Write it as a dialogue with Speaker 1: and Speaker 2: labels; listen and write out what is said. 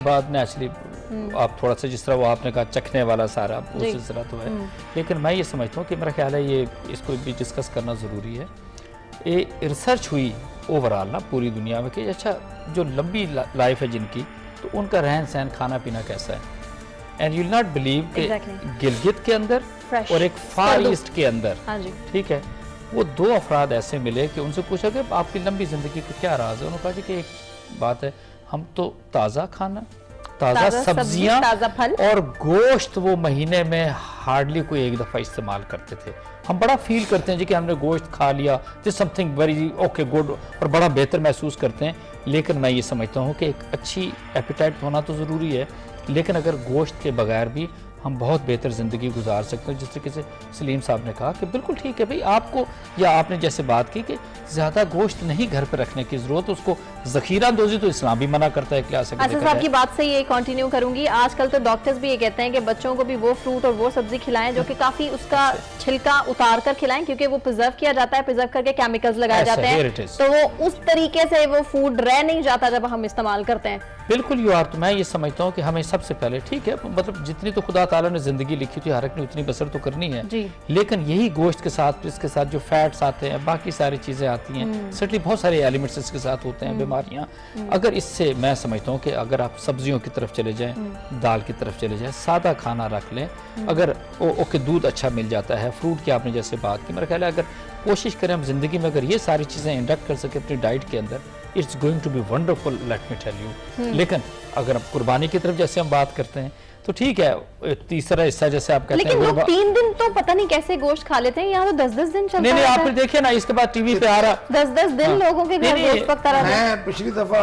Speaker 1: बाद नेचुरली आप थोड़ा सा जिस तरह वो आपने कहा चखने वाला सारा वो सिलसिला तो है, लेकिन मैं ये समझता हूँ कि मेरा ख्याल है ये इसको भी डिस्कस करना ज़रूरी है। ये रिसर्च हुई ओवरऑल ना पूरी दुनिया में कि अच्छा जो लंबी लाइफ है जिनकी, तो उनका रहन सहन खाना पीना कैसा है। And you will not believe कि गिलगित के अंदर और एक फार ईस्ट के अंदर, ठीक है, वो दो अफराद ऐसे मिले कि उनसे पूछा कि आपकी लंबी ज़िंदगी का क्या राज है। उन्होंने कहा जी कि एक बात है, हम तो ताज़ा खाना, ताज़ा सब्जियां और गोश्त वो महीने में हार्डली कोई एक दफ़ा इस्तेमाल करते थे। हम बड़ा फील करते हैं जी कि हमने गोश्त खा लिया, this something very okay good, और बड़ा बेहतर महसूस करते हैं। लेकिन मैं ये समझता हूँ कि एक अच्छी एपिटाइट होना तो ज़रूरी है, लेकिन अगर गोश्त के बगैर भी हम बहुत बेहतर ज़िंदगी गुजार सकते हैं। जिस तरीके से सलीम साहब ने कहा कि बिल्कुल ठीक है भाई, आपको या आपने जैसे बात की कि ज़्यादा गोश्त नहीं घर पर रखने की ज़रूरत, उसको ज़ख़ीरा अंदोज़ी तो इस्लाम भी मना करता है कि
Speaker 2: अच्छा साहब की बात से ये कंटिन्यू करूंगी। आजकल तो डॉक्टर्स भी ये कहते हैं कि बच्चों को भी वो फ्रूट और वो सब्जी खिलाएं जो कि काफ़ी उसका छिलका उतार कर खिलाएं, क्योंकि वो प्रिजर्व किया जाता है, प्रिजर्व करके केमिकल्स लगाए जाते हैं, तो वो उस तरीके से वो फूड रह नहीं जाता जब हम इस्तेमाल करते हैं।
Speaker 1: बिल्कुल यार, तो मैं ये समझता हूँ कि हमें सबसे पहले ठीक है, मतलब जितनी तो खुदा ताला ने ज़िंदगी लिखी थी हर एक ने उतनी बसर तो करनी है, लेकिन यही गोश्त के साथ इसके साथ जो फैट्स आते हैं, बाकी सारी चीज़ें आती हैं, सर्टली बहुत सारे एलिमेंट्स इसके साथ होते हैं, बीमारियाँ, अगर इससे मैं समझता हूँ कि अगर आप सब्जियों की तरफ चले जाएँ, दाल की तरफ चले जाएँ, सादा खाना रख लें, अगर ओके दूध अच्छा मिल जाता है, फ्रूट की आपने जैसे बात की, मेरा ख्याल है अगर कोशिश करें हम ज़िंदगी में अगर ये सारी चीज़ें इंडक्ट कर सकें अपनी डाइट के अंदर, it's going to be wonderful, let me tell you. लेकिन अगर आप कुर्बानी की तरफ जैसे हम बात करते हैं तो ठीक है, तीसरा हिस्सा जैसे आप कहते हैं,
Speaker 2: लेकिन लोग 3 दिन तो पता नहीं कैसे गोश्त खा लेते हैं, यहाँ तो 10-10 दिन चलता है।
Speaker 1: नहीं, आप देखिए ना, इसके बाद टीवी पे आ रहा
Speaker 2: 10-10 दिन लोगों के घर गोश्त पकता रहा है।
Speaker 3: मैं पिछली दफा